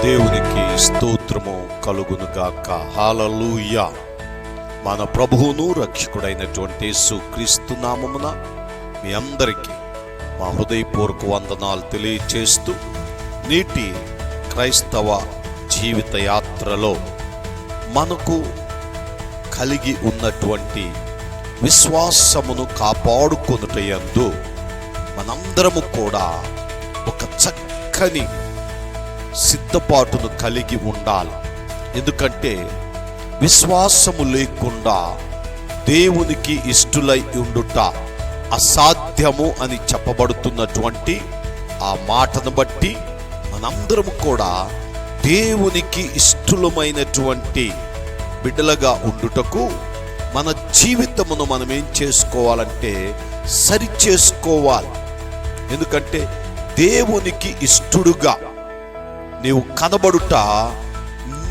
దేవునికి స్తోత్రము కలుగునుగాక. హల్లెలూయా. మన ప్రభువును రక్షకుడైనటువంటి యేసుక్రీస్తు నామమున మీ అందరికీ మా హృదయపూర్వక వందనాలు తెలియచేస్తూ, నేటి క్రైస్తవ జీవిత యాత్రలో మనకు కలిగి ఉన్నటువంటి విశ్వాసమును కాపాడుకొనుటయందు మనందరము కూడా ఒక చక్కని సిద్ధపాటును కలిగి ఉండాలి. ఎందుకంటే విశ్వాసము లేకుండా దేవునికి ఇష్టులై ఉండుట అసాధ్యము అని చెప్పబడుతున్నటువంటి ఆ మాటను బట్టి మనందరము కూడా దేవునికి ఇష్టలమైనటువంటి బిడ్డలుగా ఉండుటకు మన జీవితమును మనం ఏం చేసుకోవాలంటే సరి చేసుకోవాలి. ఎందుకంటే దేవునికి ఇష్టడుగా నీవు కనబడుట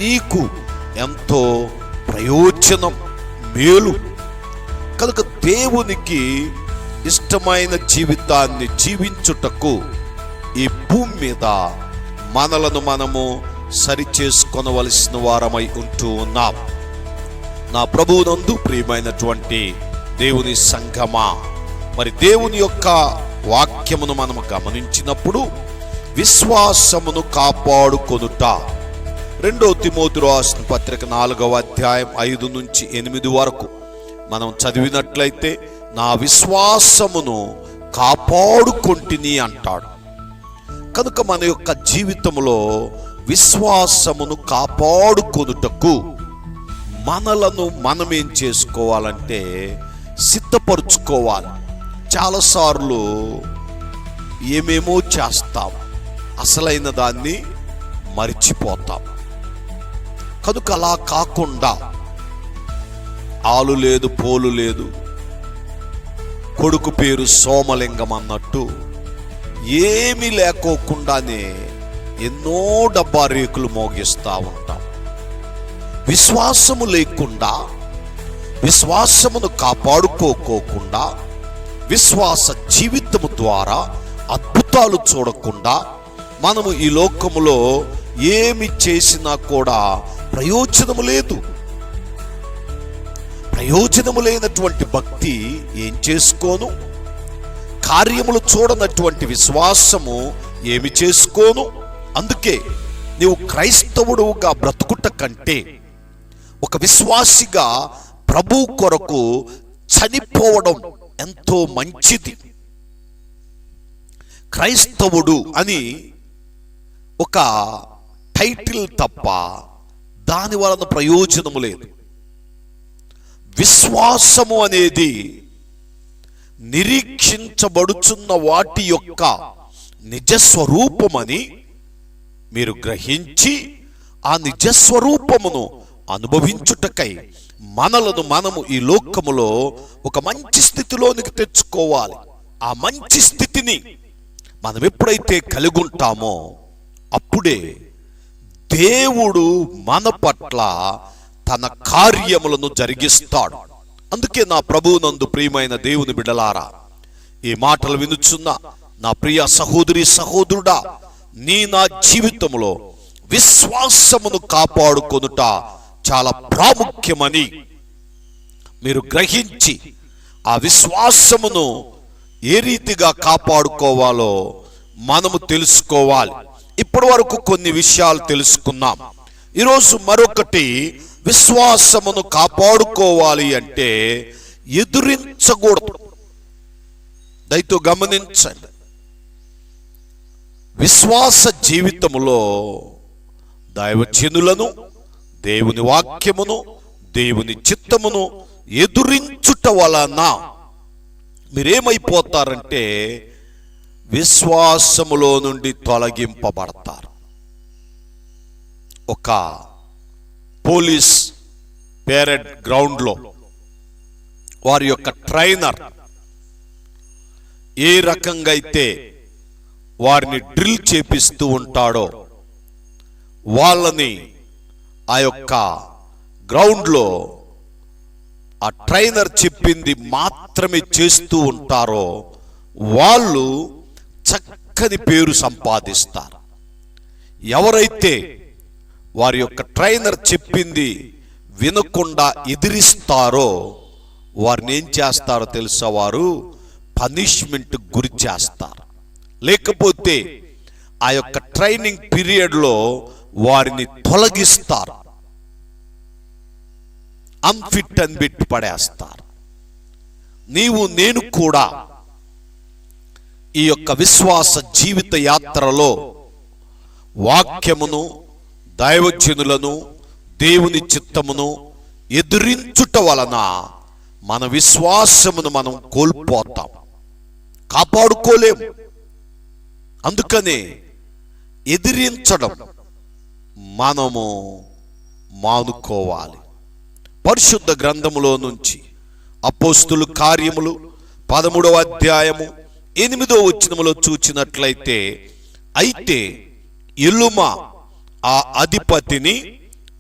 నీకు ఎంతో ప్రయోజనం, మేలు. కనుక దేవునికి ఇష్టమైన జీవితాన్ని జీవించుటకు ఈ భూమి మీద మనలను మనము సరి చేసుకొనవలసిన వారమై ఉంటూ ఉన్నాం. నా ప్రభువునందు ప్రియమైనటువంటి దేవుని సంఘమా, మరి దేవుని యొక్క వాక్యమును మనము గమనించినప్పుడు విశ్వాసమును కాపాడుకొనుట, 2 తిమోతి రాసిన పత్రిక 4వ అధ్యాయం 5 నుంచి 8 వరకు మనం చదివినట్లయితే నా విశ్వాసమును కాపాడుకొంటిని అంటాడు. కనుక మన యొక్క జీవితంలో విశ్వాసమును కాపాడుకొనుటకు మనలను మనమేం చేసుకోవాలంటే సిద్ధపరుచుకోవాలి. చాలాసార్లు ఏమేమో చేస్తాం, అసలైన దాన్ని మర్చిపోతాం. కనుక అలా కాకుండా ఆలు లేదు పోలు లేదు, కొడుకు పేరు సోమలింగం అన్నట్టు ఏమీ లేకోకుండానే ఎన్నో డబ్బా రేకులు మోగిస్తూ ఉంటాం. విశ్వాసము లేకుండా, విశ్వాసమును కాపాడుకోకుండా, విశ్వాస జీవితము ద్వారా అద్భుతాలు చూడకుండా మనము ఈ లోకములో ఏమి చేసినా కూడా ప్రయోజనము లేదు. ప్రయోజనము లేనటువంటి భక్తి ఏం చేసుకోను, కార్యములు చూడనటువంటి విశ్వాసము ఏమి చేసుకోను. అందుకే నీవు క్రైస్తవుడుగా బ్రతుకుట కంటే ఒక విశ్వాసిగా ప్రభు కొరకు చనిపోవడం ఎంతో మంచిది. క్రైస్తవుడు అని ఒక టైటిల్ తప్ప దాని వలన ప్రయోజనము లేదు. విశ్వాసము అనేది నిరీక్షించబడుచున్న వాటి యొక్క నిజస్వరూపమని మీరు గ్రహించి ఆ నిజస్వరూపమును అనుభవించుటకై మనలను మనము ఈ లోకములో ఒక మంచి స్థితిలోనికి తెచ్చుకోవాలి. ఆ మంచి స్థితిని మనం ఎప్పుడైతే కలిగి ఉంటామో అప్పుడే దేవుడు మన పట్ల తన కార్యములను జరిగిస్తాడు. అందుకే నా ప్రభువునందు ప్రియమైన దేవుని బిడ్డలారా, ఈ మాటలు వినుచున్న నా ప్రియ సహోదరి సహోదరుడా, నా జీవితంలో విశ్వాసమును కాపాడుకొనుట చాలా ప్రాముఖ్యమని మీరు గ్రహించి ఆ విశ్వాసమును ఏ రీతిగా కాపాడుకోవాలో మనము తెలుసుకోవాలి. ఇప్పటి వరకు కొన్ని విషయాలు తెలుసుకున్నాం. ఈరోజు మరొకటి, విశ్వాసమును కాపాడుకోవాలి అంటే ఎదురించకూడదు. దయతో గమనించండి, విశ్వాస జీవితములో దైవజనులను, దేవుని వాక్యమును, దేవుని చిత్తమును ఎదురించుట వలన మీరేమైపోతారంటే విశ్వాసములో నుండి తొలగింపబడతారు. ఒక పోలీస్ పేరెడ్ గ్రౌండ్లో వారి యొక్క ట్రైనర్ ఏ రకంగా అయితే వారిని డ్రిల్ చేపిస్తూ ఉంటాడో, వాళ్ళని ఆ యొక్క గ్రౌండ్లో ఆ ట్రైనర్ చెప్పింది మాత్రమే చేస్తూ ఉంటారో వాళ్ళు చక్కని పేరు సంపాదిస్తారు. ఎవరైతే వారి యొక్క ట్రైనర్ చెప్పింది వినకుండా ఎదిరిస్తారో వారిని ఏం చేస్తారో తెలుసా, వారు పనిష్మెంట్ గురి చేస్తారు. లేకపోతే ఆ యొక్క ట్రైనింగ్ పీరియడ్లో వారిని తొలగిస్తారు, అన్ఫిట్ అని పెట్టి పడేస్తారు. నీవు నేను కూడా ఈ యొక్క విశ్వాస జీవిత యాత్రలో వాక్యమును, దైవజనులను, దేవుని చిత్తమును ఎదిరించుట వలన మన విశ్వాసమును మనం కోల్పోతాం, కాపాడుకోలేము. అందుకనే ఎదిరించడం మనము మానుకోవాలి. పరిశుద్ధ గ్రంథములో నుంచి అపోస్తుల కార్యములు 13వ అధ్యాయము 8వ వచనములో చూచినట్లయితే, అయితే ఎలుమ ఆ అధిపతిని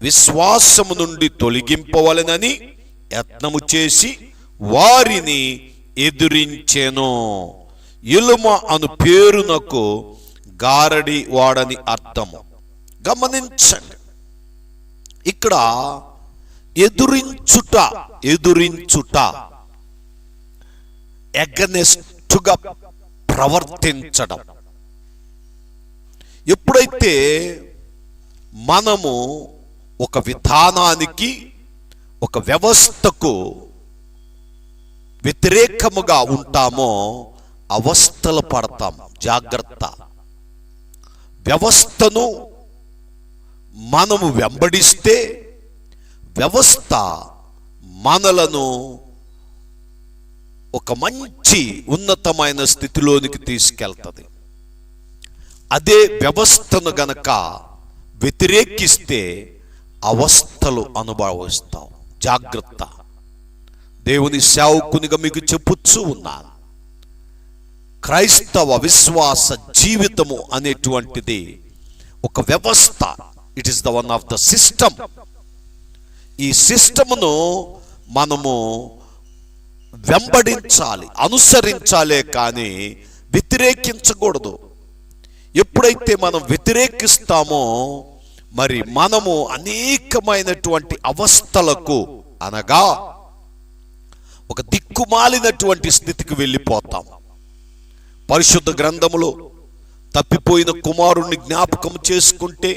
విశ్వాసము నుండి తొలగింపవలెనని యత్నము చేసి వారిని ఎదిరించెను. ఎలుమ అను పేరునకు గారడి వాడని అర్థము. గమనించండి, ఇక్కడ ఎదురించుట ఎగనెస్ట్గా ప్రవర్తించడం. ఎప్పుడైతే మనము ఒక విధానానికి, ఒక వ్యవస్థకు వ్యతిరేకముగా ఉంటామో అవస్థలు పడతాం. జాగ్రత్త. వ్యవస్థను మనము వెంబడిస్తే వ్యవస్థ మనలను ఒక మంచి ఉన్నతమైన స్థితిలోనికి తీసుకెళ్తుంది. అదే వ్యవస్థను గనక వ్యతిరేకిస్తే అవస్థలు అనుభవిస్తాం. జాగ్రత్త. దేవుని సేవకునిగా మీకు చెప్పుచ్చు ఉన్నాను, క్రైస్తవ విశ్వాస జీవితము అనేటువంటిది ఒక వ్యవస్థ. It is the one of the system. ఈ సిస్టమును మనము వెంబడించాలి, అనుసరించాలే కానీ వ్యతిరేకించకూడదు. ఎప్పుడైతే మనం వ్యతిరేకిస్తామో మరి మనము అనేకమైనటువంటి అవస్థలకు, అనగా ఒక దిక్కుమాలినటువంటి స్థితికి వెళ్ళిపోతాం. పరిశుద్ధ గ్రంథములో తప్పిపోయిన కుమారుణ్ణి జ్ఞాపకం చేసుకుంటే,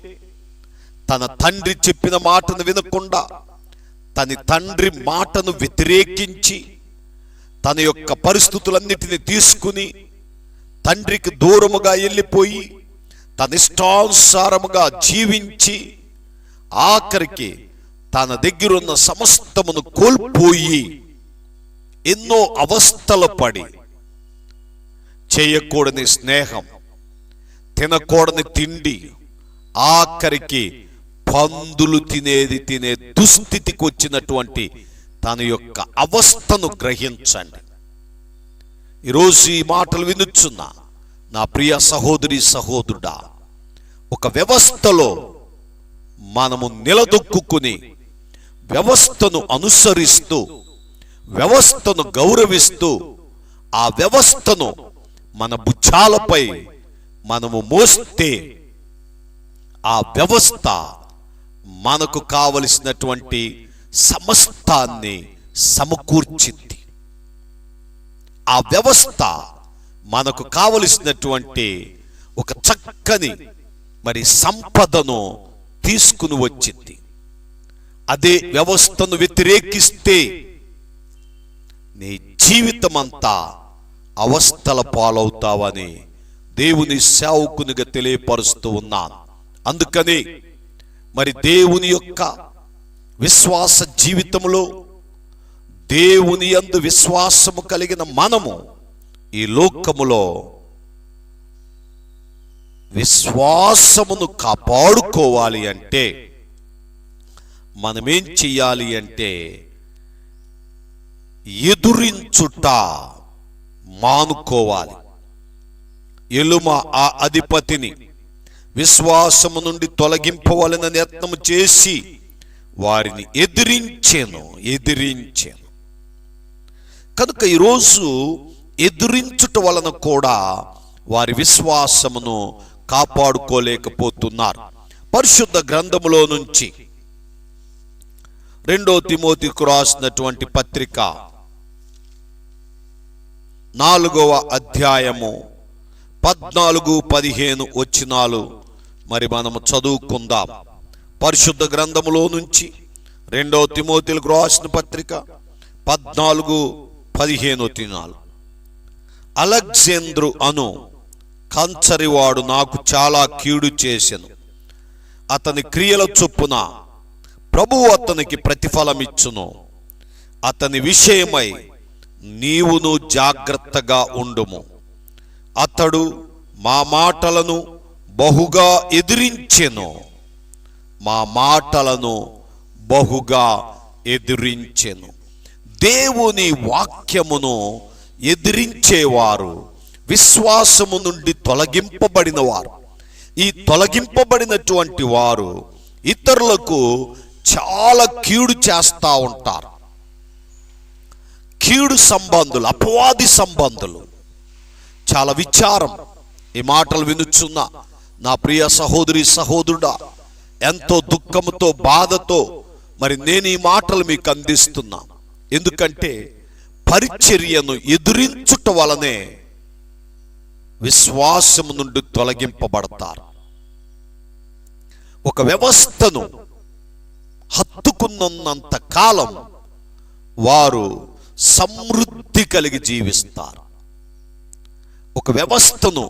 తన తండ్రి చెప్పిన మాటను వినకుండా తన తండ్రి మాటను వ్యతిరేకించి తన యొక్క పరిస్థితులన్నిటిని తీసుకుని తండ్రికి దూరముగా వెళ్ళిపోయి తన ఇష్టానుసారముగా జీవించి ఆఖరికి తన దగ్గరున్న సమస్తమును కోల్పోయి ఎన్నో అవస్థలు పడి, చేయకూడని స్నేహం, తినకూడని తిండి, ఆఖరికి పందులు తినే దుస్థితికి వచ్చినటువంటి తన యొక్క అవస్థను గ్రహించండి. ఈరోజు ఈ మాటలు వినుచున్నా నా ప్రియ సహోదరి సహోదరుడా, ఒక వ్యవస్థలో మనము నిలదొక్కుని వ్యవస్థను అనుసరిస్తూ, వ్యవస్థను గౌరవిస్తూ, ఆ వ్యవస్థను మన భుజాలపై మనము మోస్తే ఆ వ్యవస్థ మనకు కావలసినటువంటి సమస్తాన్ని సమకూర్చింది. ఆ వ్యవస్థ మనకు కావలసినటువంటి ఒక చక్కని మరి సంపదను తీసుకుని వచ్చింది. అదే వ్యవస్థను వ్యతిరేకిస్తే నీ జీవితం అంతా అవస్థల పాలవుతావని దేవుని సేవకునిగా తెలియపరుస్తూ ఉన్నాను. అందుకని మరి దేవుని యొక్క విశ్వాస జీవితంలో దేవుని యందు విశ్వాసము కలిగిన మనము ఈ లోకములో విశ్వాసమును కాపాడుకోవాలి అంటే మనమేం చెయ్యాలి అంటే ఎదురించుట మానుకోవాలి. ఎలుమ ఆ అధిపతిని విశ్వాసము నుండి తొలగింపవలెనని యత్నము చేసి వారిని ఎదిరించెను. కనుక ఈరోజు ఎదిరించుట వలన కూడా వారి విశ్వాసమును కాపాడుకోలేకపోతున్నారు. పరిశుద్ధ గ్రంథములో నుంచి 2 తిమోతికి రాసినటువంటి పత్రిక 4వ అధ్యాయము 14-15 వచనాలు మరి మనము చదువుకుందాం. పరిశుద్ధ గ్రంథములో నుంచి 2 తిమోతికి రాసిన పత్రిక 14-15 వచనాలు. అలెగ్జాంద్రు అను కంచరివాడు నాకు చాలా కీడు చేసెను. అతని క్రియల చొప్పున ప్రభువు అతనికి ప్రతిఫలమిచ్చును. అతని విషయమై నీవును జాగ్రత్తగా ఉండుము. అతడు మా మాటలను బహుగా ఎదిరించెను. మా మాటలను బహుగా ఎదిరించెను. దేవుని వాక్యమును ఎదిరించేవారు విశ్వాసము నుండి తొలగింపబడిన వారు. ఈ తొలగింపబడినటువంటి వారు ఇతరులకు చాలా కీడు చేస్తూ ఉంటారు. కీడు సంబంధులు, అపవాది సంబంధులు. చాలా విచారం. ఈ మాటలు వినుచున్న నా ప్రియ సహోదరి సహోదరుడా, ఎంతో దుఃఖముతో బాధతో మరి నేను ఈ మాటలు మీకు అందిస్తున్నా. ఎందుకంటే పరిచర్యను ఎదురించుట వలనే విశ్వాసము నుండి తొలగింపబడతారు. ఒక వ్యవస్థను హత్తుకున్నంత కాలం వారు సమృద్ధి కలిగి జీవిస్తారు. ఒక వ్యవస్థను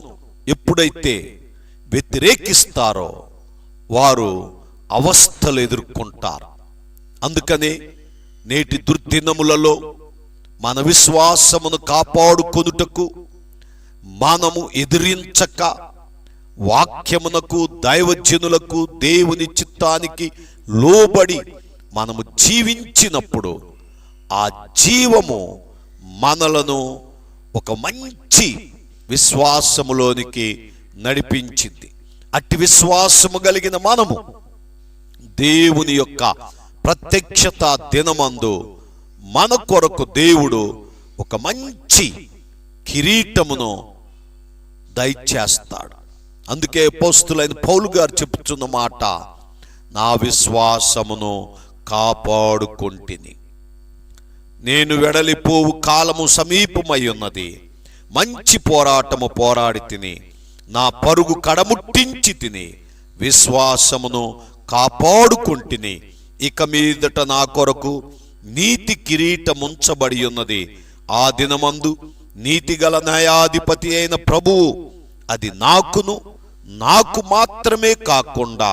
ఎప్పుడైతే వ్యతిరేకిస్తారో వారు అవస్థలు ఎదుర్కొంటారు. అందుకనే నేటి దుర్దినములలో మన విశ్వాసమును కాపాడుకొనుటకు మనము ఎదిరించక వాక్యమునకు, దైవజనులకు, దేవుని చిత్తానికి లోబడి మనము జీవించినప్పుడు ఆ జీవము మనలను ఒక మంచి విశ్వాసములోనికి నడిపించింది. అట్టి విశ్వాసము కలిగిన మనము దేవుని యొక్క ప్రత్యక్షత దినమందు మన కొరకు దేవుడు ఒక మంచి కిరీటమును దయచేస్తాడు. అందుకే అపోస్తలుడైన పౌలు గారు చెప్పుచున్న మాట, నా విశ్వాసమును కాపాడుకొంటిని. నేను వెడలిపోవు కాలము సమీపమై ఉన్నది. మంచి పోరాటము పోరాడి తిని, నా పరుగు కడముట్టించి తిని, విశ్వాసమును కాపాడుకొంటిని. ఇక మీదట నా కొరకు నీతి కిరీటముంచబడి ఉన్నది. ఆ దినమందు నీతిగల న్యాయాధిపతి అయిన ప్రభువు అది నాకు మాత్రమే కాకుండా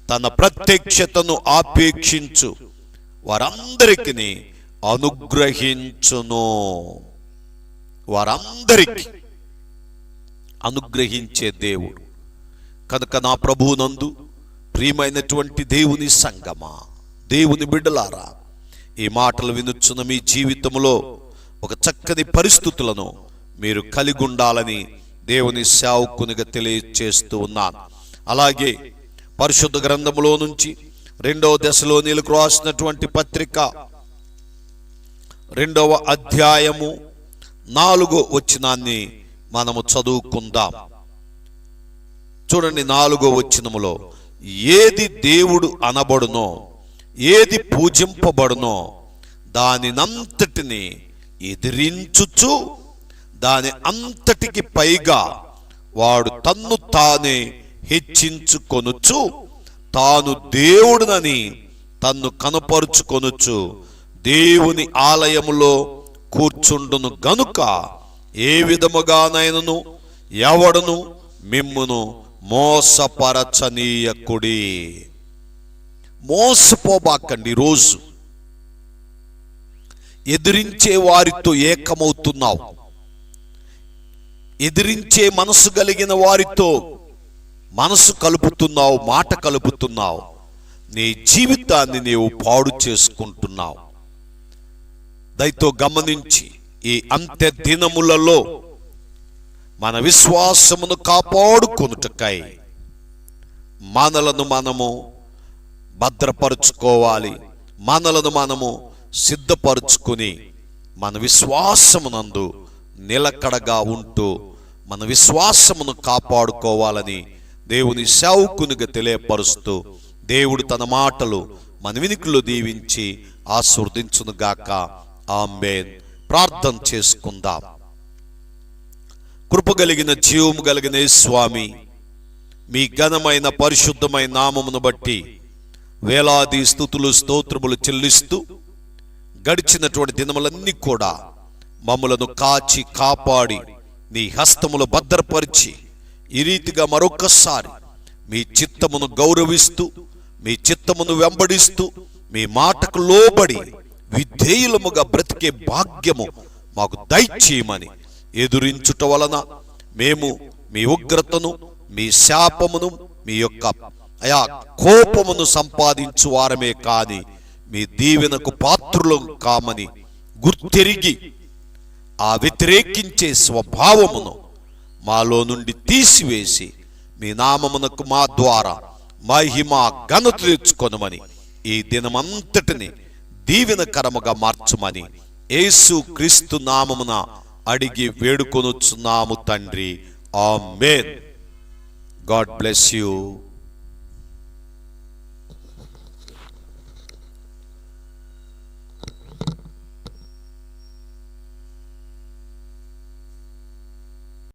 తన ప్రత్యక్షతను ఆపేక్షించు వారందరికీ అనుగ్రహించును. వారందరికీ అనుగ్రహించే దేవుడు కనుక నా ప్రభువునందు ప్రియమైనటువంటి దేవుని సంగమా, దేవుని బిడ్డలారా, ఈ మాటలు వినుచున్న మీ జీవితంలో ఒక చక్కని పరిస్థితులను మీరు కలిగి ఉండాలని దేవుని సేవకునిగా తెలియజేస్తూ ఉన్నాను. అలాగే పరిశుద్ధ గ్రంథములో నుంచి 2వ దశలోనిలకు రాసినటువంటి పత్రిక 2వ అధ్యాయము 4వ వచనాన్ని మనము చదువుకుందాం. చూడండి, 4వ వచనములో, ఏది దేవుడు అనబడునో, ఏది పూజింపబడునో దానినంతటిని ఎదిరించుచు దాని అంతటికి పైగా వాడు తన్ను తానే హెచ్చించుకొనుచు తాను దేవుడునని తన్ను కనపరుచుకొనుచు దేవుని ఆలయములో కూర్చుండును గనుక ఏ విధముగానైనను ఎవడును మిమ్మును మోసపరచనీయకుడి. మోసపోబాకండి. రోజు ఎదిరించే వారితో ఏకమవుతున్నావు. ఎదిరించే మనసు కలిగిన వారితో మనసు కలుపుతున్నావు, మాట కలుపుతున్నావు. నీ జీవితాన్ని నీవు పాడు చేసుకుంటున్నావు. దయతో గమనించి ఈ అంత్య దినములలో మన విశ్వాసమును కాపాడుకొనుటకై మనలను మనము భద్రపరుచుకోవాలి. మనలను మనము సిద్ధపరుచుకుని మన విశ్వాసమునందు నిలకడగా ఉంటూ మన విశ్వాసమును కాపాడుకోవాలని దేవుని సేవకునిగా తెలియపరుస్తూ దేవుడు తన మాటలు మన వినికిలో దీవించి ఆశీర్వదించునుగాక. ఆమేన్. ప్రార్థన చేసుకుందాం. కృపగలిగిన జీవము కలిగిన స్వామి, మీ ఘనమైన పరిశుద్ధమైన నామమును బట్టి వేలాది స్తుతులు స్తోత్రములు చెల్లిస్తూ గడిచినటువంటి దినములన్నీ కూడా మమ్మలను కాచి కాపాడి నీ హస్తములు భద్రపరిచి ఈ రీతిగా మరొకసారి మీ చిత్తమును గౌరవిస్తూ మీ చిత్తమును వెంబడిస్తూ మీ మాటకు లోబడి విధేయులముగా బ్రతికే భాగ్యము మాకు దయచేయమని ఎదురించుట వలన మేము మీ ఉగ్రతను, మీ శాపమును, మీ యొక్క కోపమును సంపాదించు వారమే కాని మీ దీవెనకు పాత్రులం కామని గుర్తెరిగి ఆ వ్యతిరేకించే స్వభావమును మాలో నుండి తీసివేసి మీ నామమునకు మా ద్వారా మహిమ ఘనత తెచ్చుకొనమని ఈ దినమంతటిని దీవెనకరముగా మార్చుమని యేసు క్రీస్తు నామమున అడిగి వేడుకొనుచున్నాము తండ్రి. ఆమేన్. God bless you.